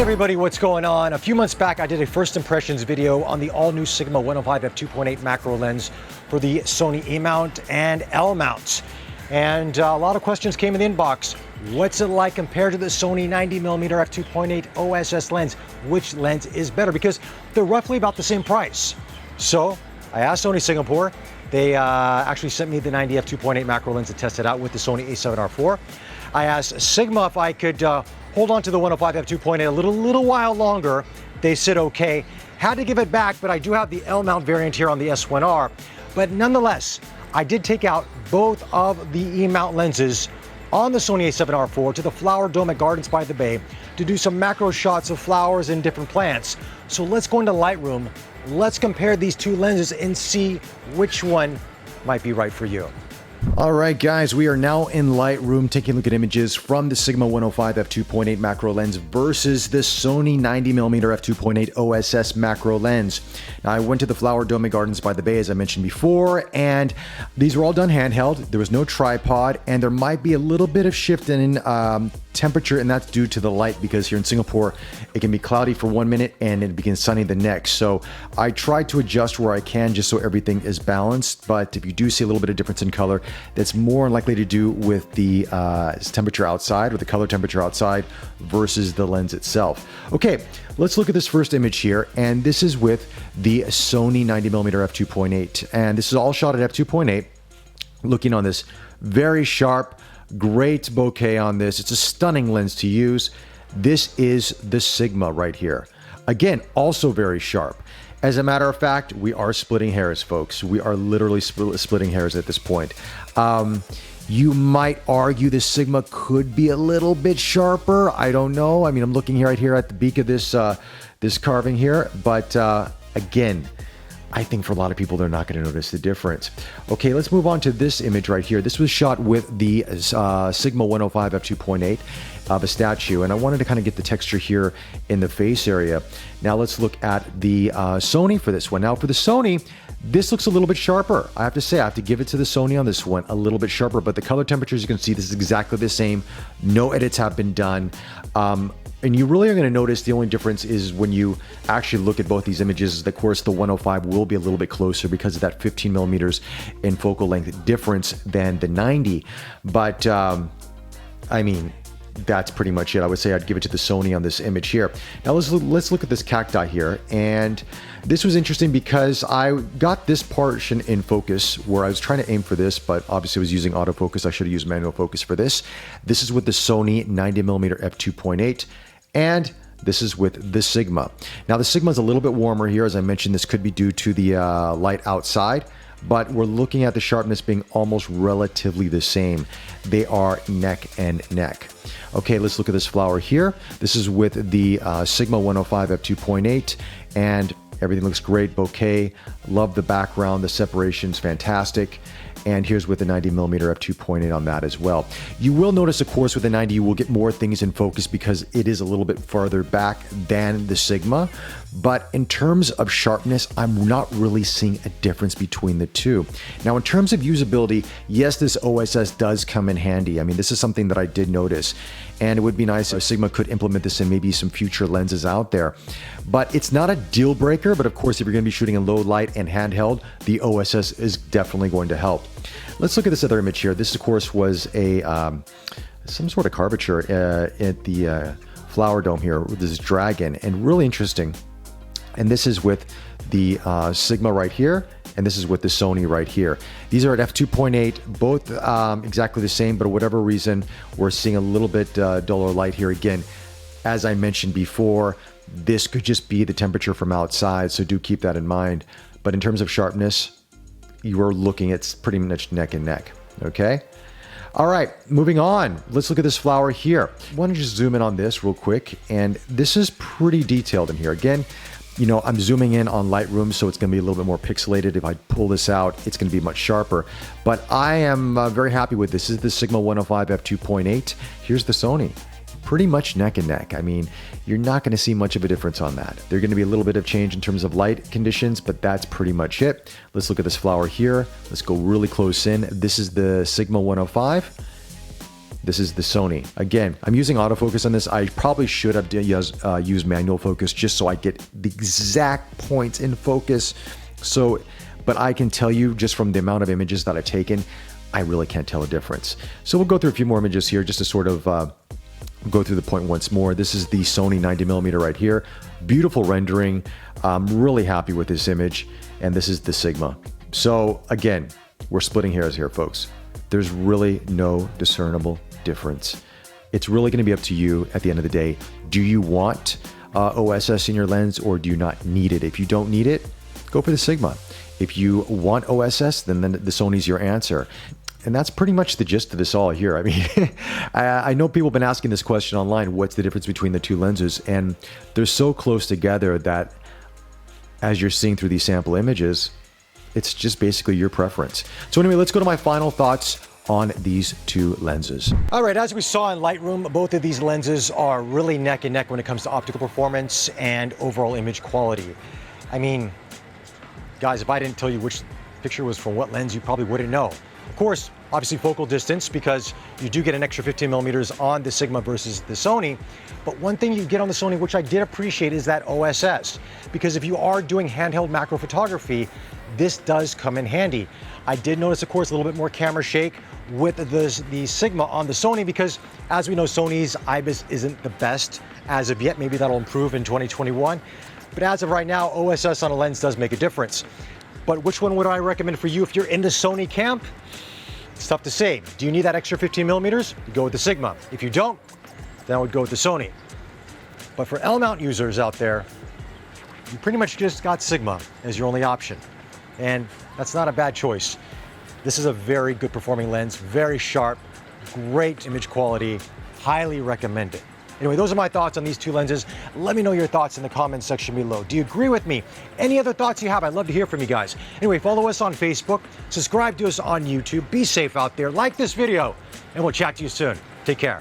Hey everybody, what's going on? A few months back, I did a first impressions video on the all-new Sigma 105 f2.8 macro lens for the Sony E Mount and L mounts. And a lot of questions came in the inbox. What's it like compared to the Sony 90mm f2.8 OSS lens? Which lens is better? Because they're roughly about the same price. So I asked Sony Singapore. They actually sent me the 90 f2.8 macro lens to test it out with the Sony A7R4. I asked Sigma if I could hold on to the 105 f2.8 a little while longer. They said okay. Had to give it back, but I do have the L mount variant here on the S1R. But nonetheless, I did take out both of the E Mount lenses on the Sony A7R4 to the flower dome at Gardens by the Bay to do some macro shots of flowers and different plants. So let's go into Lightroom. Let's compare these two lenses and see which one might be right for you. All right, guys, we are now in Lightroom taking a look at images from the Sigma 105 f2.8 macro lens versus the Sony 90mm f2.8 OSS macro lens. Now, I went to the Flower Dome at Gardens by the Bay, as I mentioned before, and these were all done handheld. There was no tripod, and there might be a little bit of shift in temperature, and that's due to the light, because here in Singapore, it can be cloudy for 1 minute and it begins sunny the next. So I tried to adjust where I can just so everything is balanced, but if you do see a little bit of difference in color, that's more likely to do with the temperature outside, or the color temperature outside versus the lens itself. Okay, let's look at this first image here, and this is with the Sony 90mm f2.8, and this is all shot at f2.8, looking on this very sharp, great bokeh on this. It's a stunning lens to use. This is the Sigma right here. Again, also very sharp. As a matter of fact, we are splitting hairs, folks. We are literally splitting hairs at this point. You might argue the Sigma could be a little bit sharper. I don't know. I mean, I'm looking right here at the beak of this this carving here, but again, I think for a lot of people, they're not going to notice the difference. Okay, let's move on to this image right here. This was shot with the Sigma 105 f2.8 of a statue, and I wanted to kind of get the texture here in the face area. Now let's look at the Sony for this one. Now for the Sony, this looks a little bit sharper. I have to say, I have to give it to the Sony on this one, a little bit sharper, but the color temperatures, you can see this is exactly the same. No edits have been done. And you really are going to notice the only difference is when you actually look at both these images. Of course, the 105 will be a little bit closer because of that 15 millimeters in focal length difference than the 90. But I mean, that's pretty much it. I would say I'd give it to the Sony on this image here. Now let's look at this cacti here. And this was interesting because I got this portion in focus where I was trying to aim for this, but obviously I was using autofocus. I should have used manual focus for this. This is with the Sony 90mm f2.8. And this is with the Sigma. Now the Sigma is a little bit warmer here. As I mentioned, this could be due to the light outside, but we're looking at the sharpness being almost relatively the same. They are neck and neck. Okay, let's look at this flower here. This is with the Sigma 105 f2.8, and everything looks great. Bokeh, love the background. The separation's fantastic. And here's with the 90mm f2.8 on that as well. You will notice, of course, with the 90, you will get more things in focus because it is a little bit farther back than the Sigma. But in terms of sharpness, I'm not really seeing a difference between the two. Now, in terms of usability, yes, this OSS does come in handy. I mean, this is something that I did notice. And it would be nice if Sigma could implement this in maybe some future lenses out there. But it's not a deal breaker. But of course, if you're going to be shooting in low light and handheld, the OSS is definitely going to help. Let's look at this other image here. This, of course, was a some sort of curvature at the Flower Dome here with this dragon, and really interesting. And this is with the Sigma right here, and this is with the Sony right here. These are at f2.8, both exactly the same, but for whatever reason, we're seeing a little bit duller light here. Again, as I mentioned before, this could just be the temperature from outside, so do keep that in mind. But in terms of sharpness, you are looking at pretty much neck and neck, okay? All right, moving on. Let's look at this flower here. I want to just zoom in on this real quick, and this is pretty detailed in here. Again, you know, I'm zooming in on Lightroom, so it's going to be a little bit more pixelated. If I pull this out, it's going to be much sharper. But I am very happy with this. This is the Sigma 105 f2.8. Here's the Sony. Pretty much neck and neck. I mean, you're not going to see much of a difference on that. There's going to be a little bit of change in terms of light conditions, but that's pretty much it. Let's look at this flower here. Let's go really close in. This is the Sigma 105. This is the Sony. Again, I'm using autofocus on this. I probably should have used manual focus just so I get the exact points in focus. But I can tell you just from the amount of images that I've taken, I really can't tell a difference. So we'll go through a few more images here just to sort of go through the point once more. This is the Sony 90mm right here. Beautiful rendering. I'm really happy with this image. And this is the Sigma. So again, we're splitting hairs here, folks. There's really no discernible difference. It's really going to be up to you at the end of the day. Do you want OSS in your lens or do you not need it? If you don't need it, go for the Sigma. If you want OSS, then the Sony's your answer. And that's pretty much the gist of this all here. I mean, I know people have been asking this question online, what's the difference between the two lenses? And they're so close together that as you're seeing through these sample images, it's just basically your preference. So anyway, let's go to my final thoughts on these two lenses. All right, as we saw in Lightroom, both of these lenses are really neck and neck when it comes to optical performance and overall image quality. I mean, guys, if I didn't tell you which picture was from what lens, you probably wouldn't know. Of course, obviously focal distance, because you do get an extra 15mm on the Sigma versus the Sony. But one thing you get on the Sony, which I did appreciate, is that OSS. Because if you are doing handheld macro photography, this does come in handy. I did notice, of course, a little bit more camera shake with the Sigma on the Sony, because as we know, Sony's IBIS isn't the best as of yet. Maybe that'll improve in 2021. But as of right now, OSS on a lens does make a difference. But which one would I recommend for you if you're in the Sony camp? It's tough to say. Do you need that extra 15mm? You go with the Sigma. If you don't, then I would go with the Sony. But for L mount users out there, you pretty much just got Sigma as your only option. And that's not a bad choice. This is a very good performing lens, very sharp, great image quality, highly recommend it. Anyway, those are my thoughts on these two lenses. Let me know your thoughts in the comments section below. Do you agree with me? Any other thoughts you have? I'd love to hear from you guys. Anyway, follow us on Facebook, subscribe to us on YouTube, be safe out there, like this video, and we'll chat to you soon. Take care.